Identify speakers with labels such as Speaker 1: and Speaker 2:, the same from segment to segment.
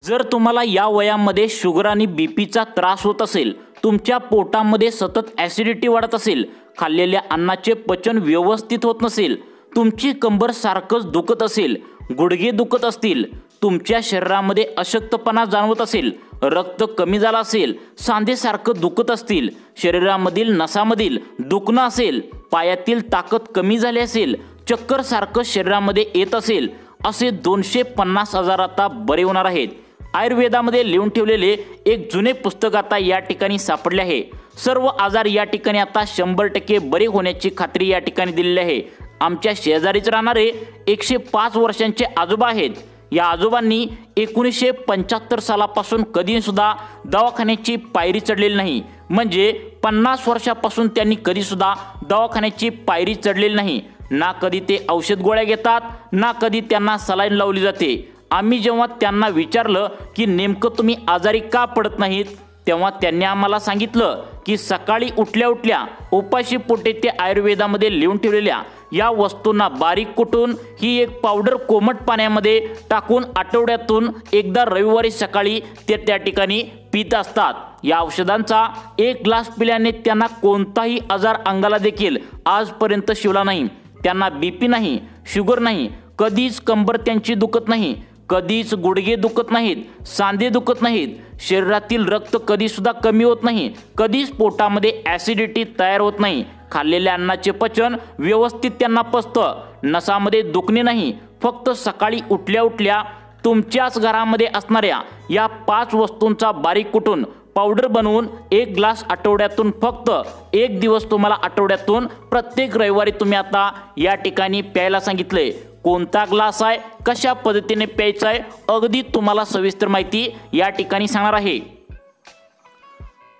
Speaker 1: जर तुम्हाला या वयामध्ये शुगर आणि बीपीचा त्रास होत असेल, तुमच्या पोटामध्ये सतत ॲसिडिटी वाढत असेल, खाल्लेल्या अन्नाचे पचन व्यवस्थित होत नसेल, तुमची कंबर सारखंच दुखत असेल, गुडघे दुखत असतील, तुमच्या शरीरामध्ये अशक्तपणा जाणवत असेल, रक्त कमी झालं असेल, सांधे सारखं दुखत असतील, शरीरामधील नसामधील दुखणं असेल, पायातील ताकद कमी झाली असेल, चक्कर सारखं शरीरामध्ये येत असेल, असे 250 आजार आता बरे होणार आहेत। आयुर्वेदामध्ये लिहून ठेवलेले एक जुने पुस्तक आता या ठिकाणी सापडले आहे। सर्व आजार या ठिकाणी आता 100% बरे होण्याची खात्री या ठिकाणी दिलेली आहे। आमच्या शेजारीच राहणारे 105 वर्षांचे आजोबा आहेत। या आजोबांनी 1975 सालापासून कधी सुद्धा दवाखान्याची पायरी चढलेली नाही, म्हणजे 50 वर्षापासून त्यांनी कधी सुद्धा दवाखान्याची पायरी चढलेली नाही। ना कधी ते औषध गोळ्या घेतात, ना कधी त्यांना सलाईन लावली जाते। आम्ही जेव्हा त्यांना विचारलं की नेमकं तुम्ही आजारी का पडत नाहीत, तेव्हा त्यांनी आम्हाला सांगितलं की सकाळी उठल्या उठल्या उपाशी पोटे ते आयुर्वेदामध्ये लिहून ठेवलेल्या या वस्तूंना बारीक कुटून ही एक पावडर कोमट पाण्यामध्ये टाकून आठवड्यातून एकदा रविवारी सकाळी ते त्या ठिकाणी पित असतात। या औषधांचा एक ग्लास पिल्याने त्यांना कोणताही आजार अंगाला देखील आजपर्यंत शिवला नाही। त्यांना बीपी नाही, शुगर नाही, कधीच कंबर त्यांची दुखत नाही, कधीच गुडघे दुखत नाहीत, सांधे दुखत नाहीत, शरीरातील रक्त कधी सुद्धा कमी होत नाही, कधीच पोटामध्ये ॲसिडिटी तयार होत नाही, खाल्लेल्या अन्नाचे पचन व्यवस्थित त्यांना पचतं, नसामध्ये दुखणे नाही। फक्त सकाळी उठल्या उठल्या तुमच्याच घरामध्ये असणाऱ्या या 5 वस्तूंचा बारीक कुटून पावडर बनवून एक ग्लास आठवड्यातून फक्त एक दिवस तुम्हाला आठवड्यातून प्रत्येक रविवारी तुम्ही आता या ठिकाणी प्यायला सांगितले। कोणता ग्लास आहे, कशा पद्धतीने प्यायचा आहे, अगदी तुम्हाला सविस्तर माहिती या ठिकाणी सांगणार आहे।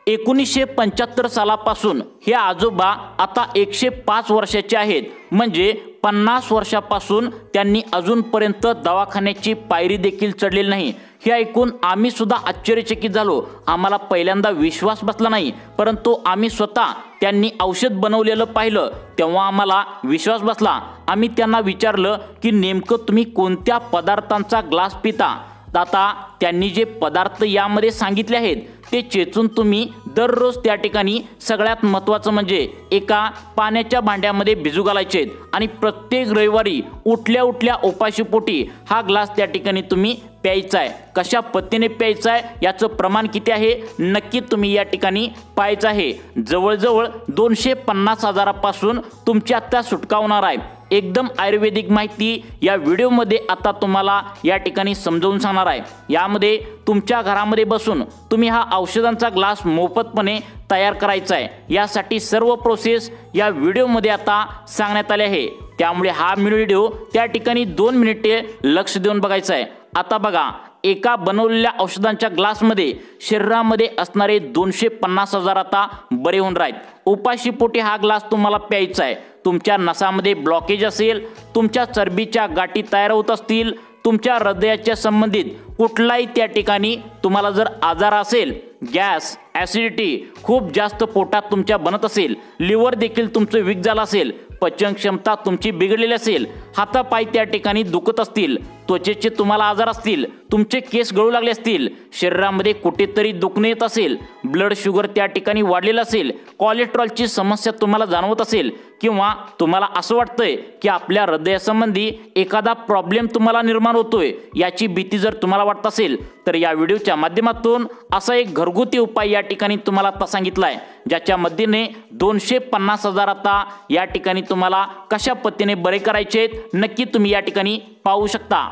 Speaker 1: 1975 सालापासून हे आजोबा आता 105 वर्षाचे आहेत, म्हणजे 50 वर्षापासून त्यांनी अजूनपर्यंत दवाखान्याची पायरी देखील चढलेली नाही। हे ऐकून आम्ही सुद्धा आश्चर्यचकित झालो। आम्हाला पहिल्यांदा विश्वास बसला नाही, परंतु आम्ही स्वतः त्यांनी औषध बनवलेलं पाहिलं तेव्हा आम्हाला विश्वास बसला। आम्ही त्यांना विचारलं की नेमकं तुम्ही कोणत्या पदार्थांचा ग्लास पिता। आता त्यांनी जे पदार्थ यामध्ये सांगितले आहेत ते चेचून तुम्ही दररोज त्या ठिकाणी सगळ्यात महत्त्वाचं म्हणजे एका पाण्याच्या भांड्यामध्ये भिजू घालायचे आणि प्रत्येक रविवारी उठल्या उठल्या उपाशीपोटी हा ग्लास त्या ठिकाणी तुम्ही प्यायचा आहे। कशा पद्धतीने प्यायचा आहे, याचं प्रमाण किती आहे, नक्की तुम्ही या ठिकाणी पाहायचं आहे। जवळजवळ 250 आजारापासून तुमची आता सुटका होणार आहे। एकदम आयुर्वेदिक माहिती या व्हिडिओमध्ये आता तुम्हाला या ठिकाणी समजावून सांगणार आहे। यामध्ये तुमच्या घरामध्ये बसून तुम्ही हा औषधांचा ग्लास मोफतपणे तयार करायचा आहे। यासाठी सर्व प्रोसेस या व्हिडिओमध्ये आता सांगण्यात आले आहे, त्यामुळे हा व्हिडिओ त्या ठिकाणी 2 मिनिटे लक्ष देऊन बघायचा आहे। आता बघा, एका बनवलेल्या औषधांच्या ग्लासमध्ये शरीरामध्ये असणारे 250 आजार आता बरे होऊन राहत। उपाशी पोटी हा ग्लास तुम्हाला प्यायचा आहे। तुमच्या नसामध्ये ब्लॉकेज असेल, तुमच्या चरबीच्या गाठी तयार होत असतील, तुमच्या हृदयाच्या संबंधित कुठलाही त्या ठिकाणी तुम्हाला जर आजार असेल, गॅस, ॲसिडिटी खूप जास्त पोटात तुमच्या बनत असेल, लिव्हर देखील तुमचं वीक झालं असेल, पचन क्षमता तुमची बिघडलेली असेल, हातापाय त्या ठिकाणी दुखत असतील, त्वचेचे तुम्हाला आजार असतील, तुमचे केस गळू लागले असतील, शरीरामध्ये कुठेतरी दुखणे येत असेल, ब्लड शुगर त्या ठिकाणी वाढलेलं असेल, कोलेस्ट्रॉलची समस्या तुम्हाला जाणवत असेल, किंवा तुम्हाला असं वाटतंय की आपल्या हृदयासंबंधी एखादा प्रॉब्लेम तुम्हाला निर्माण होतोय, याची भीती जर तुम्हाला वाटत असेल तर या व्हिडिओच्या माध्यमातून असा एक घरगुती उपाय या ठिकाणी तुम्हाला आता सांगितला आहे, ज्याच्या मदतीने 250 आजार आता या ठिकाणी तुम्हाला कशा पद्धतीने बरे करायचे नक्की तुम्ही या ठिकाणी पाहू शकता।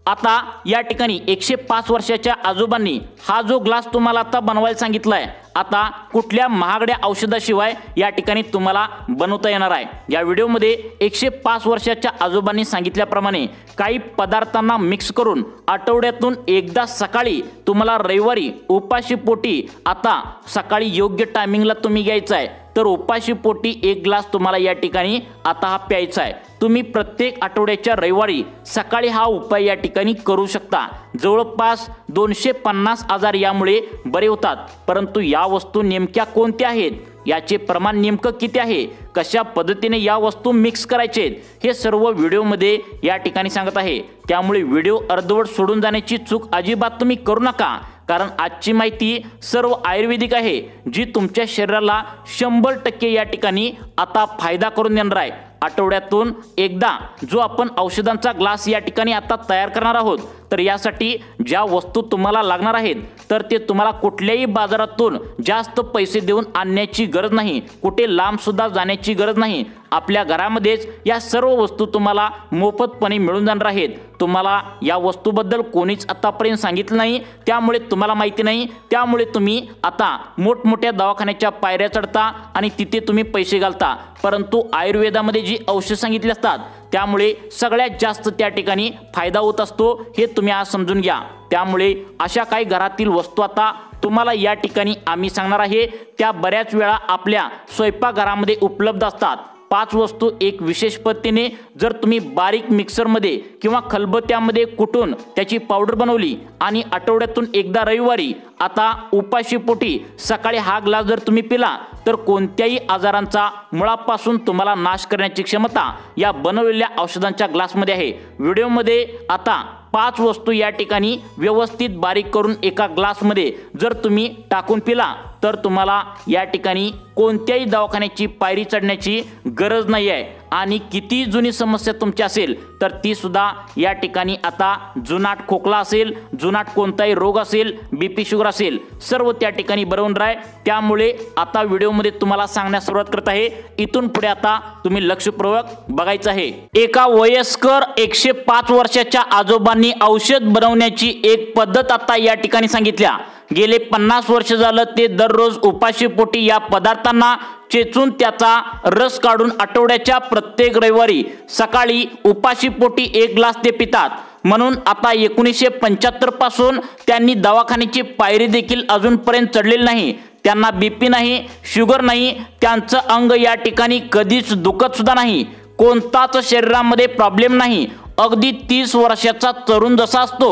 Speaker 1: आता या ठिकाणी 105 वर्षाच्या आजोबांनी हा जो ग्लास तुम्हाला आता बनवायला सांगितलाय, आता कुठल्या महागड्या औषधाशिवाय या ठिकाणी तुम्हाला बनवता येणार आहे। या व्हिडिओमध्ये 105 वर्षाच्या आजोबांनी सांगितल्याप्रमाणे काही पदार्थांना मिक्स करून आठवड्यातून एकदा सकाळी तुम्हाला रविवारी उपाशी पोटी आता सकाळी योग्य टायमिंगला तुम्ही घ्यायचा आहे। तर उपाशी पोटी एक ग्लास तुम्हाला या ठिकाणी आता हा प्यायचा आहे। तुम्ही प्रत्येक आठवड्याच्या रविवारी सकाळी हा उपाय या ठिकाणी करू शकता। जवळपास 250 आजार यामुळे बरे होतात। परंतु या वस्तू नेमक्या कोणत्या आहेत याचे प्रमाण नेमकं किती आहे, कशा पद्धतीने या वस्तू मिक्स करायचे हे सर्व व्हिडिओमध्ये या ठिकाणी सांगत आहे। त्यामुळे व्हिडिओ अर्धवट सोडून जाण्याची चूक अजिबात तुम्ही करू नका, कारण आजची माहिती सर्व आयुर्वेदिक आहे, जी तुमच्या शरीराला 100% या ठिकाणी आता फायदा करून देणार आहे। आठवड्यातून एकदा जो आपण औषधांचा ग्लास या ठिकाणी आता तयार करणार आहोत, तर यासाठी ज्या वस्तू तुम्हाला लागणार आहेत तर ते तुम्हाला कुठल्याही बाजारातून जास्त पैसे देऊन आणण्याची गरज नाही, कुठे लांब सुद्धा जाण्याची गरज नाही। आपल्या घरामध्येच या सर्व वस्तू तुम्हाला मोफतपणे मिळून जाणार आहेत। तुम्हाला या वस्तूबद्दल कोणीच आतापर्यंत सांगितलं नाही, त्यामुळे तुम्हाला माहिती नाही, त्यामुळे तुम्ही आता मोठमोठ्या दवाखान्याच्या पायऱ्या चढता आणि तिथे तुम्ही पैसे घालता। परंतु आयुर्वेदामध्ये जी औषध सांगितली असतात त्यामुळे सगळ्यात जास्त त्या ठिकाणी फायदा होत असतो, हे तुम्ही आज समजून घ्या। त्यामुळे अशा काही घरातील वस्तू आता तुम्हाला या ठिकाणी आम्ही सांगणार आहे, त्या बऱ्याच वेळा आपल्या स्वयंपाकघरामध्ये उपलब्ध असतात। 5 वस्तू एक विशेष पद्धतीने जर तुम्ही बारीक मिक्सरमध्ये किंवा खलबत्त्यामध्ये कुटून त्याची पावडर बनवली आणि आठवड्यातून एकदा रविवारी आता उपाशीपोटी सकाळी हा ग्लास जर तुम्ही पिला तर कोणत्याही आजारांचा मुळापासून तुम्हाला नाश करण्याची क्षमता या बनवलेल्या औषधांच्या ग्लासमध्ये आहे। व्हिडिओमध्ये आता 5 वस्तू या ठिकाणी व्यवस्थित बारीक करून एका ग्लासमध्ये जर तुम्ही टाकून पिला तर तुम्हाला या ठिकाणी कोणत्याही दवाखान्याची पायरी चढण्याची गरज नाही आहे। आणि किती जुनी समस्या तुमची असेल तर ती सुद्धा या ठिकाणी आता जुनाट खोकला असेल, जुनाट कोणताही रोग असेल, बीपी शुगर असेल, सर्व त्या ठिकाणी बरोबर आहे। त्यामुळे आता व्हिडिओमध्ये तुम्हाला सांगण्यास सुरुवात करत आहे, इथून पुढे आता तुम्ही लक्षपूर्वक बघायचं आहे। एका वयस्कर 105 वर्षाच्या आजोबांनी औषध बनवण्याची एक पद्धत आता या ठिकाणी सांगितल्या। गेले 50 वर्ष झालं ते दररोज उपाशीपोटी या पदार्थांना चेचून त्याचा रस काढून आठवड्याच्या प्रत्येक रविवारी सकाळी उपाशीपोटी एक ग्लास ते पितात। म्हणून आता 1975 पासून त्यांनी दवाखान्याची पायरी देखील अजूनपर्यंत चढलेली नाही। त्यांना बीपी नाही, शुगर नाही, त्यांचं अंग या ठिकाणी कधीच दुखत सुद्धा नाही, कोणताच शरीरामध्ये प्रॉब्लेम नाही। अगदी 30 वर्षाचा तरुण जसा असतो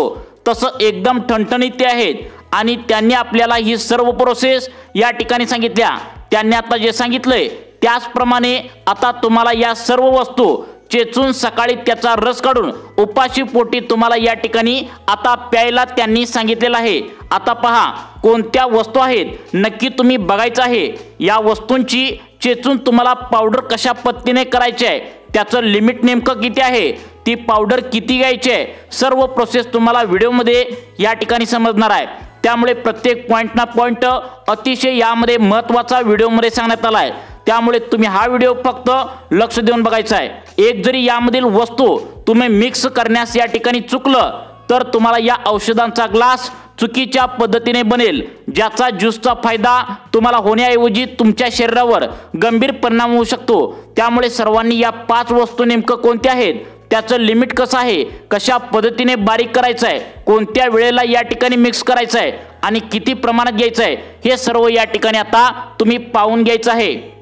Speaker 1: तसं एकदम ठणठणीत ते आहेत। आणि त्यांनी आपल्याला ही सर्व प्रोसेस या ठिकाणी सांगितल्या। त्यांनी आता जे सांगितलंय त्याचप्रमाणे आता तुम्हाला या सर्व वस्तू चेचून सकाळी त्याचा रस काढून उपाशीपोटी तुम्हाला या ठिकाणी आता प्यायला त्यांनी सांगितलेलं आहे। आता पहा कोणत्या वस्तू आहेत, नक्की तुम्ही बघायचं आहे। या वस्तूंची चेचून तुम्हाला पावडर कशा पद्धतीने करायची आहे, त्याचं लिमिट नेमकं किती आहे, ती पावडर किती घ्यायची आहे, सर्व प्रोसेस तुम्हाला व्हिडिओमध्ये या ठिकाणी समजणार आहे। त्यामुळे प्रत्येक पॉइंट ना पॉइंट अतिशय यामध्ये महत्त्वाचा व्हिडिओमध्ये सांगण्यात आला आहे। त्यामुळे तुम्ही हा व्हिडिओ फक्त लक्ष देऊन बघायचा आहे। एक जरी यामधील वस्तू तुम्ही मिक्स करण्यास या ठिकाणी चुकलं तर तुम्हाला या औषधांचा ग्लास चुकीच्या पद्धतीने बनेल, ज्याचा ज्यूसचा फायदा तुम्हाला होण्याऐवजी तुमच्या शरीरावर गंभीर परिणाम होऊ शकतो। त्यामुळे सर्वांनी या 5 वस्तू नेमकं कोणत्या आहेत, त्याचं लिमिट कसं आहे, कशा पद्धतीने बारीक करायचं आहे, कोणत्या वेळेला या ठिकाणी मिक्स करायचं आहे आणि किती प्रमाणात घ्यायचं आहे, हे सर्व या ठिकाणी आता तुम्ही पाहून घ्यायचं आहे।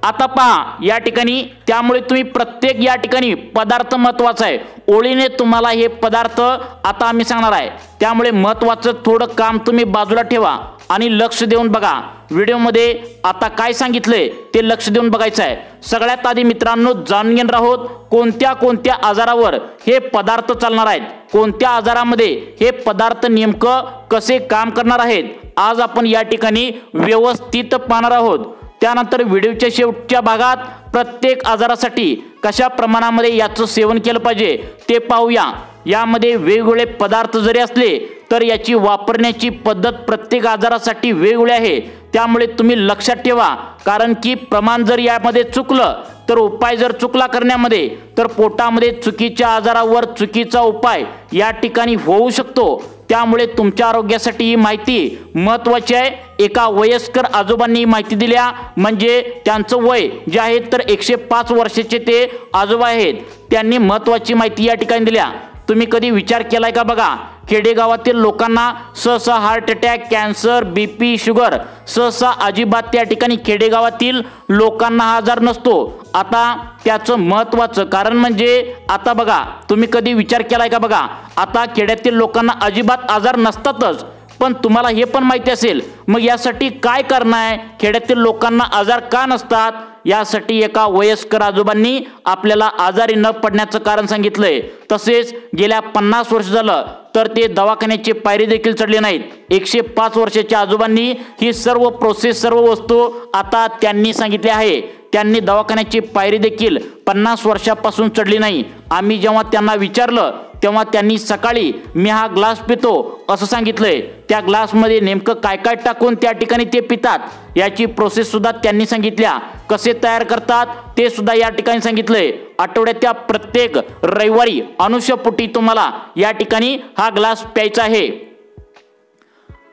Speaker 1: आता पहा या ठिकाणी, त्यामुळे तुम्ही प्रत्येक या ठिकाणी पदार्थ महत्त्वाचा आहे, ओळीने तुम्हाला हे पदार्थ आता आम्ही सांगणार आहे। त्यामुळे महत्त्वाचं थोडं काम तुम्ही बाजूला ठेवा आणि लक्ष देऊन बघा। व्हिडिओमध्ये आता काय सांगितलंय ते लक्ष देऊन बघायचं आहे। सगळ्यात आधी मित्रांनो जाणून घेणार आहोत कोणत्या कोणत्या आजारावर हे पदार्थ चालणार आहेत, कोणत्या आजारामध्ये हे पदार्थ नेमकं कसे काम करणार आहेत, आज आपण या ठिकाणी व्यवस्थित पाहणार आहोत। त्यानंतर व्हिडिओच्या शेवटच्या भागात प्रत्येक आजारासाठी कशा प्रमाणामध्ये याचं सेवन केलं पाहिजे ते पाहूया। यामध्ये वेगवेगळे पदार्थ जरी असले तर याची वापरण्याची पद्धत प्रत्येक आजारासाठी वेगवेगळी आहे। त्यामुळे तुम्ही लक्षात ठेवा, कारण की प्रमाण जर यामध्ये चुकलं तर उपाय जर चुकला करण्यामध्ये तर पोटामध्ये चुकीच्या आजारावर चुकीचा उपाय या ठिकाणी होऊ शकतो। त्यामुळे तुमच्या आरोग्यासाठी ही माहिती महत्त्वाची आहे। एका वयस्कर आजोबांनी माहिती दिल्या, म्हणजे त्यांचं वय जे आहे तर 105 वर्षाचे ते आजोबा आहेत। त्यांनी महत्त्वाची माहिती या ठिकाणी दिल्या। तुम्ही कधी विचार केलाय का बघा, खेडेगावातील लोकांना सहसा heart attack, cancer, BP, sugar सहसा अजिबात त्या ठिकाणी खेडेगावातील लोकांना हा आजार नसतो। आता त्याचं महत्त्वाचं कारण म्हणजे आता बघा, तुम्ही कधी विचार केलाय का बघा, आता खेड्यातील लोकांना अजिबात आजार नसतातच, पण तुम्हाला हे पण माहिती असेल मग यासाठी काय करणं आहे, खेड्यातील लोकांना आजार का नसतात, यासाठी एका वयस्कर आजोबांनी आपल्याला आजारी न पडण्याचं कारण सांगितलंय। तसेच गेल्या 50 वर्ष झालं तर ते दवाखान्याची पायरी देखील चढले नाहीत। 105 वर्षाच्या आजोबांनी ही सर्व प्रोसेस, सर्व वस्तू आता त्यांनी सांगितली आहे। त्यांनी दवाखान्याची पायरी देखील 50 वर्षापासून चढली नाही। आम्ही जेव्हा त्यांना विचारलं तेव्हा त्यांनी सकाळी मी हा ग्लास पितो असं सांगितलंय। त्या ग्लासमध्ये नेमकं काय काय टाकून त्या ठिकाणी ते पितात याची प्रोसेस सुद्धा त्यांनी सांगितल्या। कसे तयार करतात ते सुद्धा या ठिकाणी सांगितलंय। आठवड्याच्या प्रत्येक रविवारी अनुष्यपोटी तुम्हाला या ठिकाणी हा ग्लास प्यायचा आहे।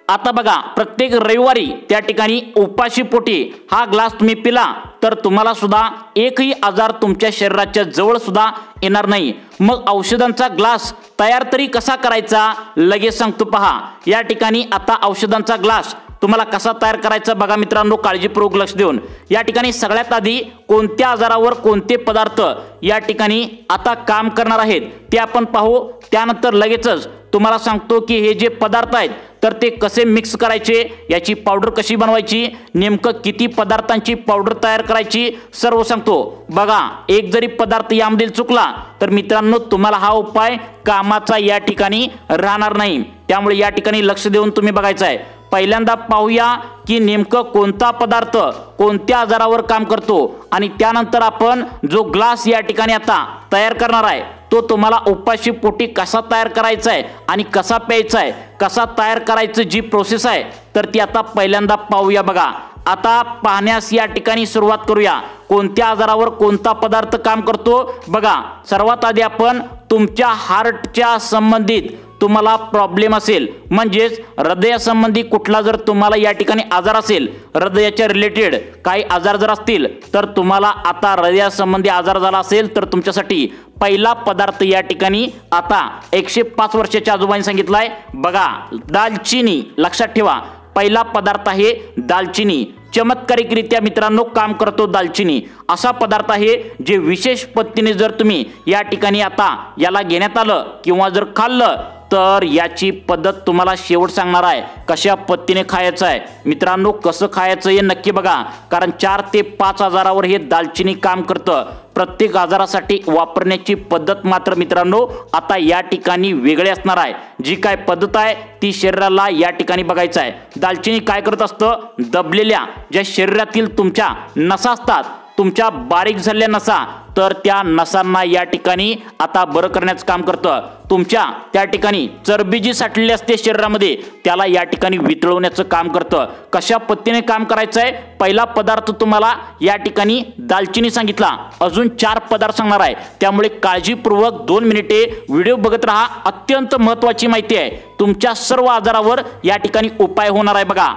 Speaker 1: आता बघा, प्रत्येक रविवारी त्या ठिकाणी उपाशी पोटी हा ग्लास तुम्ही पिला तर तुम्हाला सुद्धा एकही आजार तुमच्या शरीराच्या जवळ सुद्धा येणार नाही। मग औषधांचा ग्लास तयार तरी कसा करायचा लगेच सांगतो पहा। या ठिकाणी आता औषधांचा ग्लास तुम्हाला कसा तयार करायचा बघा मित्रांनो, काळजीपूर्वक लक्ष देऊन। या ठिकाणी सगळ्यात आधी कोणत्या आजारावर कोणते पदार्थ या ठिकाणी आता काम करणार आहेत ते आपण पाहू। त्यानंतर लगेचच तुम्हाला सांगतो की हे जे पदार्थ आहेत तर ते कसे मिक्स करायचे, याची पावडर कशी बनवायची, नेमकं किती पदार्थांची पावडर तयार करायची सर्व सांगतो। बघा, एक जरी पदार्थ यामध्ये चुकला तर मित्रांनो तुम्हाला हा उपाय कामाचा या ठिकाणी राहणार नाही। त्यामुळे या ठिकाणी लक्ष देऊन तुम्ही बघायचं आहे। पहिल्यांदा पाहूया की नेमकं कोणता पदार्थ कोणत्या आजारावर काम करतो आणि त्यानंतर आपण जो ग्लास या ठिकाणी आता तयार करणार आहे तो तुम्हाला उपाशी पोटी कसा तयार करायचा आहे आणि कसा प्यायचा आहे, कसा तयार करायचं जी प्रोसेस आहे तर ती आता पहिल्यांदा पाहूया। बघा, आता पाहण्यास या ठिकाणी सुरुवात करूया कोणत्या आजारावर कोणता पदार्थ काम करतो। बघा, सर्वात आधी आपण तुमच्या हार्टच्या संबंधित तुम्हाला प्रॉब्लेम असेल म्हणजेच हृदयासंबंधी कुठला जर तुम्हाला या ठिकाणी आजार असेल, हृदयाच्या रिलेटेड काही आजार जर असतील तर तुम्हाला आता हृदयासंबंधी आजार झाला असेल तर तुमच्यासाठी पहिला पदार्थ या ठिकाणी आता 105 वर्षाच्या आजोबांनी सांगितलाय। बघा, दालचिनी लक्षात ठेवा, पहिला पदार्थ आहे दालचिनी। चमत्कारिकरित्या मित्रांनो काम करतो दालचिनी। असा पदार्थ आहे जे विशेष पद्धतीने जर तुम्ही या ठिकाणी आता याला घेण्यात आलं किंवा जर खाल्लं तर याची पद्धत तुम्हाला शेवट सांगणार आहे कशा पद्धतीने खायचं आहे। मित्रांनो कसं खायचं हे नक्की बघा, कारण 4 ते 5 आजारावर हे दालचिनी काम करतं। प्रत्येक आजारासाठी वापरण्याची पद्धत मात्र मित्रांनो आता या ठिकाणी वेगळी असणार आहे। जी काय पद्धत आहे ती शरीराला या ठिकाणी बघायचं आहे। दालचिनी काय करत असतं, दबलेल्या ज्या शरीरातील तुमच्या नसा असतात, तुमच्या बारीक झालेल्या नसा, तर त्या नसांना या ठिकाणी आता बरं करण्याचं काम करतं। तुमच्या त्या ठिकाणी चरबी जी साठलेली असते शरीरामध्ये त्याला या ठिकाणी वितळवण्याचं काम करतं। कशा पद्धतीने काम करायचं आहे, पहिला पदार्थ तुम्हाला या ठिकाणी दालचिनी सांगितला, अजून 4 पदार्थ सांगणार आहे। त्यामुळे काळजीपूर्वक 2 मिनिटे व्हिडिओ बघत राहा। अत्यंत महत्त्वाची माहिती आहे, तुमच्या सर्व आजारावर या ठिकाणी उपाय होणार आहे। बघा,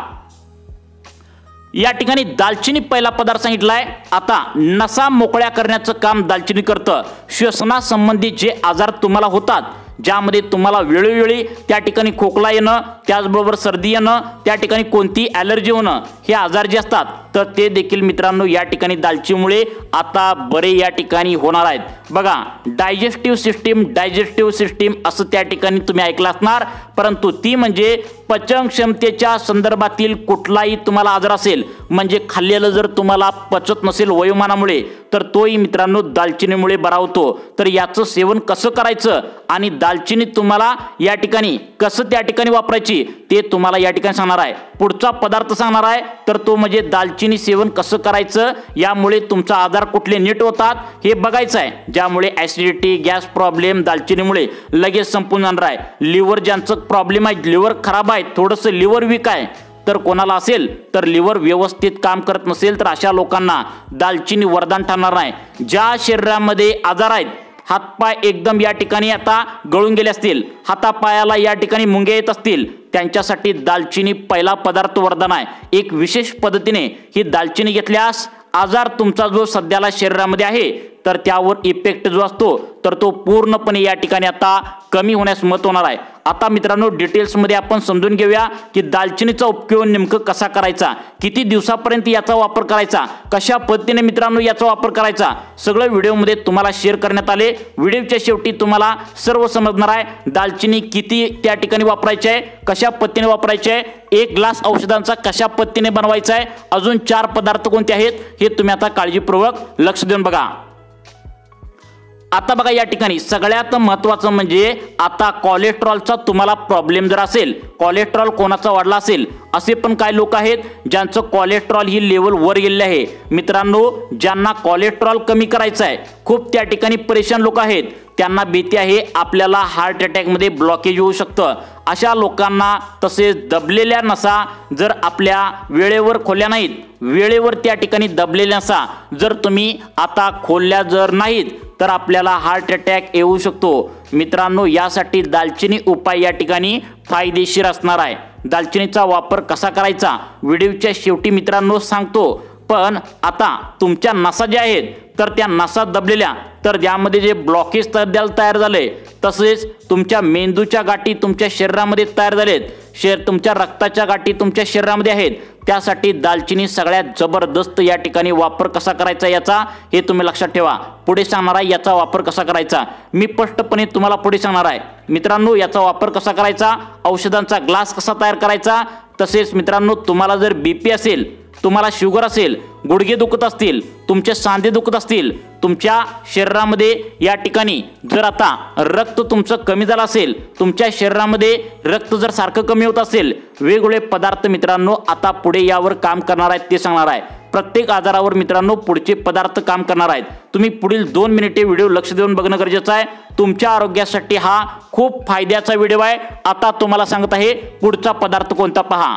Speaker 1: या ठिकाणी दालचिनी पहिला पदार्थ सांगितलाय। आता नसा मोकळ्या करण्याचं काम दालचिनी करतं। श्वसनासंबंधी जे आजार तुम्हाला होतात, ज्यामध्ये तुम्हाला वेळोवेळी त्या ठिकाणी खोकला येणं, त्याचबरोबर सर्दी येणं, त्या ठिकाणी कोणती ॲलर्जी होणं, हे आजार जे असतात तर ते देखील मित्रांनो या ठिकाणी दालचिनीमुळे आता बरे या ठिकाणी होणार आहेत। बघा, डायजेस्टिव्ह सिस्टीम असं त्या ठिकाणी तुम्ही ऐकलं असणार, परंतु ती म्हणजे पचन क्षमतेच्या संदर्भातील कुठलाही तुम्हाला आजार असेल, म्हणजे खाल्लेलं जर तुम्हाला पचत नसेल वयोमानामुळे तर तोही मित्रांनो दालचिनीमुळे बरा होतो। तर याचं सेवन कसं करायचं आणि दालचिनी तुम्हाला या ठिकाणी कसं त्या ठिकाणी वापरायची ते तुम्हाला या ठिकाणी सांगणार आहे। पुढचा पदार्थ सांगणार आहे तर तो म्हणजे दालचिनी सेवन कसं करायचं, यामुळे तुमचा आजार कुठले नीट होतात हे बघायचं आहे। ज्यामुळे ॲसिडिटी, गॅस प्रॉब्लेम दालचिनीमुळे लगेच संपून जाणार आहे। लिव्हर ज्यांचं प्रॉब्लेम आहे, लिव्हर खराब आहे, थोडंसं लिव्हर वीक आहे, तर कोणाला असेल तर लिव्हर व्यवस्थित काम करत नसेल तर अशा लोकांना दालचिनी वरदान ठरणार नाही। ज्या शरीरामध्ये आजार आहेत, हातपाय एकदम या ठिकाणी आता गळून गेले असतील, हातापायाला या ठिकाणी मुंग्या येत असतील, त्यांच्यासाठी दालचिनी पहिला पदार्थ वरदान आहे। एक विशेष पद्धतीने ही दालचिनी घेतल्यास आजार तुमचा जो सध्याला शरीरामध्ये आहे तर त्यावर इफेक्ट जो असतो तर तो पूर्णपणे या ठिकाणी आता कमी होण्यास मदत होणार आहे। आता मित्रांनो डिटेल्समध्ये आपण समजून घेऊया की दालचिनीचा उपयोग नेमकं कसा करायचा, किती दिवसापर्यंत याचा वापर करायचा, कशा पद्धतीने मित्रांनो याचा वापर करायचा, सगळं व्हिडिओमध्ये तुम्हाला शेअर करण्यात आले। व्हिडिओच्या शेवटी तुम्हाला सर्व समजणार आहे। दालचिनी किती त्या ठिकाणी वापरायची आहे, कशा पद्धतीने वापरायची आहे, एक ग्लास औषधांचा कशा पद्धतीने बनवायचा आहे, अजून 4 पदार्थ कोणते आहेत हे तुम्ही आता काळजीपूर्वक लक्ष देऊन बघा। आता बघा या ठिकाणी सगळ्यात महत्त्वाचं म्हणजे आता कोलेस्ट्रॉलचा तुम्हाला प्रॉब्लेम जर असेल, कोलेस्ट्रॉल कोणाचा वाढला असेल, असे पण काही लोक आहेत ज्यांचं कोलेस्ट्रॉल ही लेवल वर गेलेले आहे। मित्रांनो ज्यांना कोलेस्ट्रॉल कमी करायचं आहे, खूप त्या ठिकाणी परेशान लोक आहेत, त्यांना भीती आहे आपल्याला हार्ट अटॅक मध्ये ब्लॉकेज होऊ शकतं। अशा लोकांना तसेच दबलेल्या नसा जर आपल्या वेळेवर खोल्या नाहीत, वेळेवर त्या ठिकाणी दबलेल्या नसा जर तुम्ही आता खोलल्या जर नाहीत तर आपल्याला हार्ट अटॅक येऊ शकतो। मित्रांनो यासाठी दालचिनी उपाय या ठिकाणी फायदेशीर असणार आहे। दालचिनीचा वापर कसा करायचा व्हिडिओच्या शेवटी मित्रांनो सांगतो, पण आता तुमच्या नसा ज्या आहेत तर त्या नसा दबलेल्या, तर ज्यामध्ये जे ब्लॉकेज तयार झाले, तसेच तुमच्या मेंदूच्या गाठी तुमच्या शरीरामध्ये तयार झालेत, तुमच्या रक्ताच्या गाठी तुमच्या शरीरामध्ये आहेत, त्यासाठी दालचिनी सगळ्यात जबरदस्त या ठिकाणी वापर कसा करायचा याचा हे तुम्ही लक्षात ठेवा। पुढे सांगणार आहे याचा वापर कसा करायचा, मी स्पष्टपणे तुम्हाला पुढे सांगणार आहे। मित्रांनो याचा वापर कसा करायचा, औषधांचा ग्लास कसा तयार करायचा, तसेच मित्रांनो तुम्हाला जर बीपी असेल, तुम्हाला शुगर असेल, गुडघे दुखत असतील, तुमचे सांधे दुखत असतील, तुमच्या शरीरामध्ये या ठिकाणी जर आता रक्त तुमचं कमी झालं असेल, तुमच्या शरीरामध्ये रक्त जर सारखं कमी होत असेल, वेगवेगळे पदार्थ मित्रांनो आता पुढे यावर काम करणार आहेत ते सांगणार आहे। प्रत्येक आजारावर मित्रांनो पुढचे पदार्थ काम करणार आहेत। तुम्ही पुढील 2 मिनिटे व्हिडिओ लक्ष देऊन बघणं गरजेचं आहे। तुमच्या आरोग्यासाठी हा खूप फायद्याचा व्हिडिओ आहे। आता तुम्हाला सांगत आहे पुढचा पदार्थ कोणता पहा।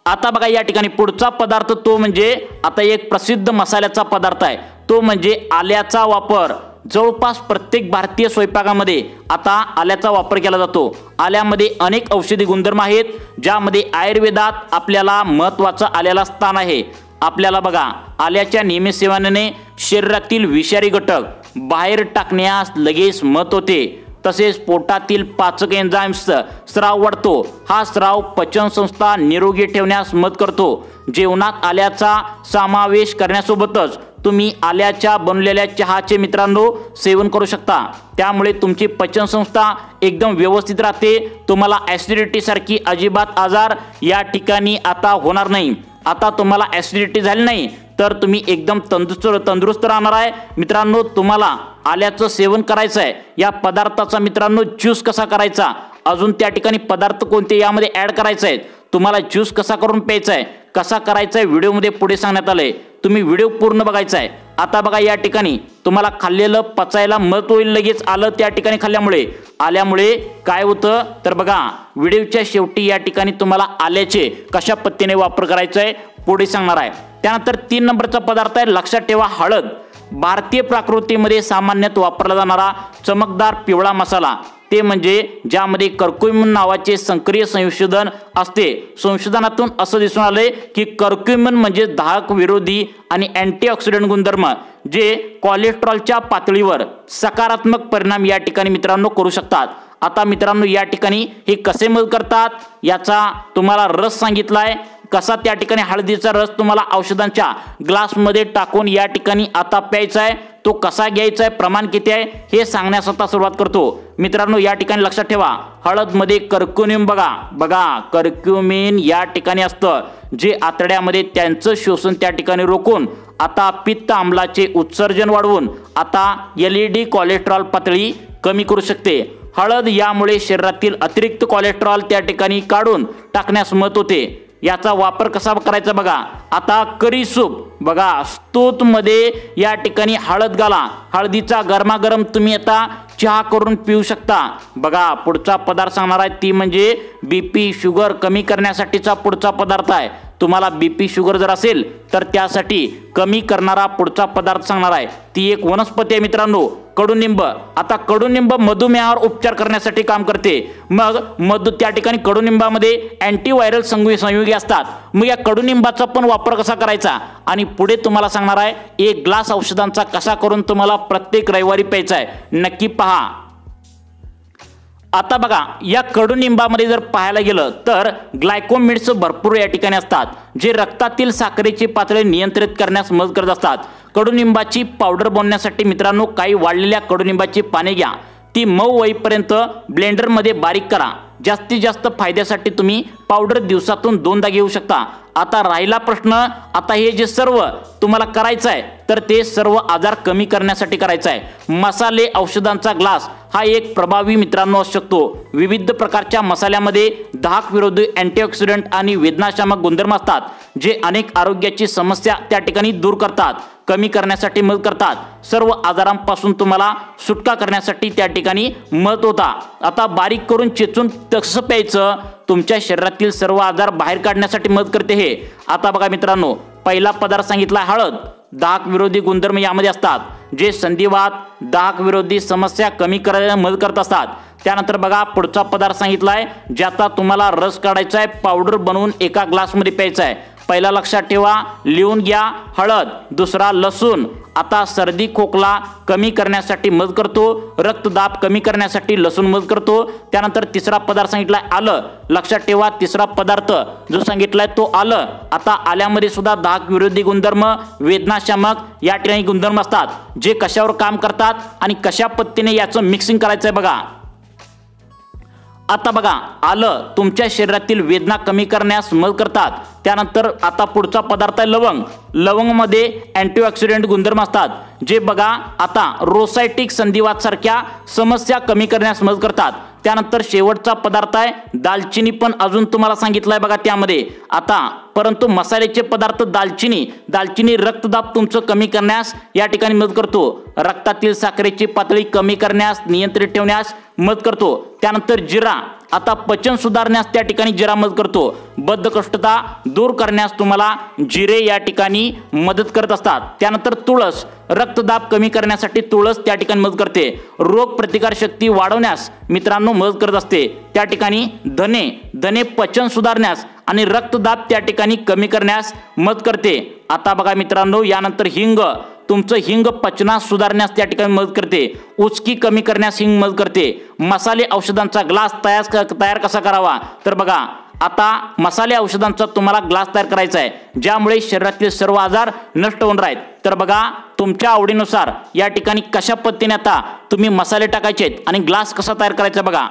Speaker 1: आता बघा या ठिकाणी पुढचा पदार्थ तो म्हणजे आता एक प्रसिद्ध मसाल्याचा पदार्थ आहे, तो म्हणजे आल्याचा वापर। जवळपास प्रत्येक भारतीय स्वयंपाकामध्ये आता आल्याचा वापर केला जातो। आल्यामध्ये अनेक औषधी गुणधर्म आहेत, ज्यामध्ये आयुर्वेदात आपल्याला महत्त्वाचं आल्याला स्थान आहे। आपल्याला बघा आल्याच्या नियमित सेवनाने शरीरातील विषारी घटक बाहेर टाकण्यास लगेच मदत होते, तसेच पोटातील पाचक एन्झाइम्स स्राव वाढतो। हा स्राव पचन संस्था निरोगी ठेवण्यास मदत करतो। जेवणात आल्याचा समावेश करण्यासोबतच तुम्ही आल्याच्या बनलेल्या चहाचे मित्रांनो सेवन करू शकता, त्यामुळे तुमची पचन संस्था एकदम व्यवस्थित राहते। तुम्हाला ॲसिडिटी सारखी अजिबात आजार या ठिकाणी आता होणार नाही। आता तुम्हाला ॲसिडिटी झाली नाही तर तुम्ही एकदम तंदुरुस्त राहणार आहे। मित्रांनो तुम्हाला आल्याचं सेवन करायचं आहे। या पदार्थाचा मित्रांनो ज्यूस कसा करायचा, अजून त्या ठिकाणी पदार्थ कोणते यामध्ये ॲड करायचे आहेत, तुम्हाला ज्यूस कसा करून प्यायचा आहे, कसा करायचा आहे व्हिडिओमध्ये पुढे सांगण्यात आलंय, तुम्ही व्हिडिओ पूर्ण बघायचा आहे। आता बघा या ठिकाणी तुम्हाला खाल्लेलं पचायला मदत होईल लगेच आलं त्या ठिकाणी खाल्ल्यामुळे। आल्यामुळे काय होतं तर बघा व्हिडिओच्या शेवटी या ठिकाणी तुम्हाला आल्याचे कशा पद्धतीने वापर करायचा आहे पुढे सांगणार आहे। त्यानंतर 3 नंबरचा पदार्थ आहे, लक्षात ठेवा हळद। भारतीय प्रकृतीमध्ये सामान्यतः वापरला जाणारा चमकदार पिवळा मसाला, ते म्हणजे ज्यामध्ये कर्क्युमिन नावाचे संक्रिय संशोधन असते। संशोधनातून असं दिसून आले की कर्क्युमिन म्हणजे दाहक विरोधी आणि अँटीऑक्सिडंट गुणधर्म जे कोलेस्ट्रॉलच्या पातळीवर सकारात्मक परिणाम या ठिकाणी मित्रांनो करू शकतात। आता मित्रांनो या ठिकाणी हे कसे मदत करतात याचा तुम्हाला रस सांगितलाय, कसा त्या ठिकाणी हळदीचा रस तुम्हाला औषधांच्या ग्लासमध्ये टाकून या ठिकाणी आता प्यायचा आहे, तो कसा घ्यायचा आहे, प्रमाण किती आहे हे सांगण्यास आता सुरुवात करतो। मित्रांनो या ठिकाणी लक्षात ठेवा हळदमध्ये कर्क्युमिन बघा कर्क्युमिन या ठिकाणी असतं, जे आतड्यामध्ये त्यांचं शोषण त्या ठिकाणी रोखून आता पित्त आम्लाचे उत्सर्जन वाढवून आता एलईडी कोलेस्ट्रॉल पातळी कमी करू शकते। हळद यामुळे शरीरातील अतिरिक्त कोलेस्ट्रॉल त्या ठिकाणी काढून टाकण्यास मदत होते। याचा वापर कसा करायचा बघा, आता करी सूप बघा स्तूत मध्ये या ठिकाणी हळद घाला, हळदीचा गरमागरम तुम्ही आता चहा करून पिऊ शकता। बघा पुढचा पदार्थ सांगणार आहे ती म्हणजे बीपी शुगर कमी करण्यासाठीचा पुढचा पदार्थ आहे, तुम्हाला बीपी शुगर जर असेल तर त्यासाठी कमी करणारा पुढचा पदार्थ सांगणार आहे। ती एक वनस्पती आहे मित्रांनो, कडुनिंब। आता कडुनिंब मधुमेहावर उपचार करण्यासाठी काम करते। मग त्या ठिकाणी कडुनिंबामध्ये अँटीव्हायरल संयुगे असतात। मग या कडुनिंबाचा पण वापर कसा करायचा आणि पुढे तुम्हाला सांगणार आहे एक ग्लास औषधांचा कसा करून तुम्हाला प्रत्येक रविवारी प्यायचा आहे, नक्की पहा। आता बघा, या कडुनिंबामध्ये जर पाहायला गेलं तर ग्लायकोमिड्स भरपूर या ठिकाणी असतात, जे रक्तातील साखरेची पातळी नियंत्रित करण्यास मदत करत असतात। कडुनिंबाची पावडर बनवण्यासाठी मित्रांनो काही वाळलेल्या कडुनिंबाची पाने घ्या, ती मऊ होईपर्यंत ब्लेंडरमध्ये बारीक करा। जास्तीत जास्त फायद्यासाठी तुम्ही पावडर दिवसातून 2दा घेऊ शकता। आता राहिला प्रश्न, आता हे जे सर्व तुम्हाला करायचं आहे तर ते सर्व आजार कमी करण्यासाठी करायचं आहे। मसाले औषधांचा ग्लास हा एक प्रभावी मित्रांनो असू शकतो। विविध प्रकारच्या मसाल्यामध्ये दाहक विरोधी अँटीऑक्सिडंट आणि वेदनाशामक गुणधर्म असतात, जे अनेक आरोग्याची समस्या त्या ठिकाणी दूर करतात, कमी करण्यासाठी मदत करतात, सर्व आजारांपासून तुम्हाला सुटका करण्यासाठी त्या ठिकाणी मदत होता। आता बारीक करून चेचून कसं प्यायचं, तुमच्या शरीरातील सर्व आजार बाहेर काढण्यासाठी मदत करते हे। आता बघा मित्रांनो, पहिला पदार्थ सांगितला हळद, दाहक विरोधी गुणधर्म यामध्ये असतात, जे संधिवात दाहक विरोधी समस्या कमी करायला मदत करत असतात। त्यानंतर बघा पुढचा पदार्थ सांगितलाय ज्याचा तुम्हाला रस काढायचा आहे, पावडर बनवून एका ग्लासमध्ये प्यायचा आहे। पहिला लक्षात ठेवा, लिहून घ्या, हळद, दुसरा लसूण। आता सर्दी खोकला कमी करण्यासाठी मदत करतो, रक्तदाब कमी करण्यासाठी लसूण मदत करतो। त्यानंतर तिसरा पदार्थ सांगितलाय आलं, लक्षात ठेवा तिसरा पदार्थ जो सांगितलाय तो आलं। आता आल्यामध्ये सुद्धा दाहक विरोधी गुणधर्म, वेदनाशामक या ठिकाणी गुणधर्म असतात, जे कशावर काम करतात आणि कशा पद्धतीने याचं मिक्सिंग करायचं आहे बघा। आता बघा, आलं तुमच्या शरीरातील वेदना कमी करण्यास मदत करतात। त्यानंतर आता पुढचा पदार्थ आहे लवंग। लवंगमध्ये अँटीऑक्सिडंट गुणधर्म असतात, जे बघा आता रोसायटिक संधिवात सारख्या समस्या कमी करण्यास मदत करतात। त्यानंतर शेवटचा पदार्थ आहे दालचिनी, पण अजून तुम्हाला सांगितलंय बघा त्यामध्ये आता, परंतु मसाल्याचे पदार्थ दालचिनी रक्तदाब तुमचं कमी करण्यास या ठिकाणी मदत करतो, रक्तातील साखरेची पातळी कमी करण्यास, नियंत्रित ठेवण्यास मदत करतो। त्यानंतर जिरा, आता पचन सुधारण्यास त्या ठिकाणी जिरा मदत करतो, बद्धकोष्ठता दूर करण्यास तुम्हाला जिरे या ठिकाणी मदत करत असतात। त्यानंतर तुळस, रक्तदाब कमी करण्यासाठी तुळस त्या ठिकाणी मदत करते, रोग प्रतिकार शक्ती वाढवण्यास मित्रांनो मदत करत असते। त्या ठिकाणी धने पचन सुधारण्यास आणि रक्तदाब त्या ठिकाणी कमी करण्यास मदत करते। आता बघा मित्रांनो, यानंतर हिंग, तुमचं हिंग पचनास सुधारण्यास त्या ठिकाणी मदत करते, उचकी कमी करण्यास हिंग मदत करते। मसाले औषधांचा ग्लास तयार कसा करावा तर बघा, आता मसाले औषधांचा तुम्हाला ग्लास तयार करायचा आहे, ज्यामुळे शरीरातील सर्व आजार नष्ट होऊन राहत। तर बघा तुमच्या आवडीनुसार या ठिकाणी कशा पद्धतीने आता तुम्ही मसाले टाकायचे आणि ग्लास कसा तयार करायचा बघा।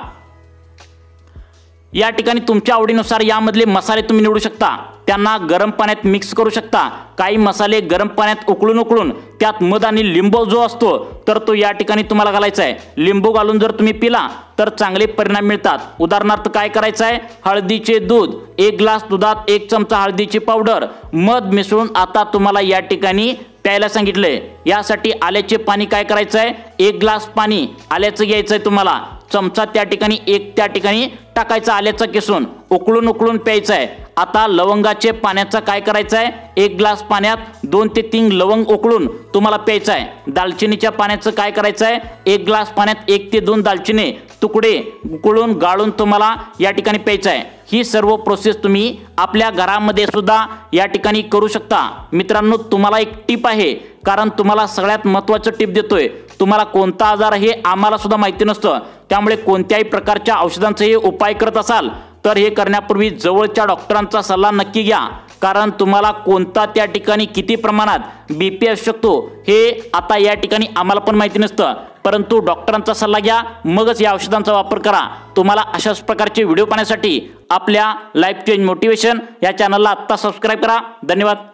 Speaker 1: या ठिकाणी तुमच्या आवडीनुसार यामधले मसाले तुम्ही निवडू शकता, त्यांना गरम पाण्यात मिक्स करू शकता। काही मसाले गरम पाण्यात उकळून त्यात मध आणि लिंबू जो असतो तर तो या ठिकाणी तुम्हाला घालायचा आहे। लिंबू घालून जर तुम्ही पिला तर चांगले परिणाम मिळतात। उदाहरणार्थ काय करायचं आहे, हळदीचे दूध, 1 ग्लास दुधात 1 चमचा हळदीची पावडर, मध मिसळून आता तुम्हाला या ठिकाणी प्यायला सांगितलंय। यासाठी आल्याचे पाणी काय करायचं आहे, 1 ग्लास पाणी आल्याचं घ्यायचं आहे तुम्हाला, चमचा त्या ठिकाणी टाकायचा आल्याचा किसून, उकळून प्यायचं आहे। आता लवंगाचे पाण्याचा काय करायचं आहे, 1 ग्लास पाण्यात 2 ते 3 लवंग उकळून तुम्हाला प्यायचं आहे। दालचिनीच्या पाण्याचं काय करायचं आहे, 1 ग्लास पाण्यात 1 ते 2 दालचिनी तुकडे उकळून गाळून तुम्हाला या ठिकाणी प्यायचं आहे। ही सर्व प्रोसेस तुम्ही आपल्या घरामध्ये सुद्धा या ठिकाणी करू शकता। मित्रांनो तुम्हाला एक टिप आहे, कारण तुम्हाला सगळ्यात महत्त्वाचं टिप देतोय, तुम्हाला कोणता आजार हे आम्हाला सुद्धा माहिती नसतं, त्यामुळे कोणत्याही प्रकारच्या औषधांचे हे उपाय करत असाल तर हे करण्यापूर्वी जवळच्या डॉक्टरांचा सल्ला नक्की घ्या, कारण तुम्हाला कोणता त्या ठिकाणी किती प्रमाणात बीपी असू शकतो हे आता या ठिकाणी आम्हाला पण माहिती नसतं, परंतु डॉक्टरांचा सल्ला घ्या, मगच या औषधांचा वापर करा। तुम्हाला अशाच प्रकारचे व्हिडिओ पाहण्यासाठी आपल्या लाईफ चेंज मोटिवेशन या चॅनलला आत्ता सबस्क्राईब करा। धन्यवाद।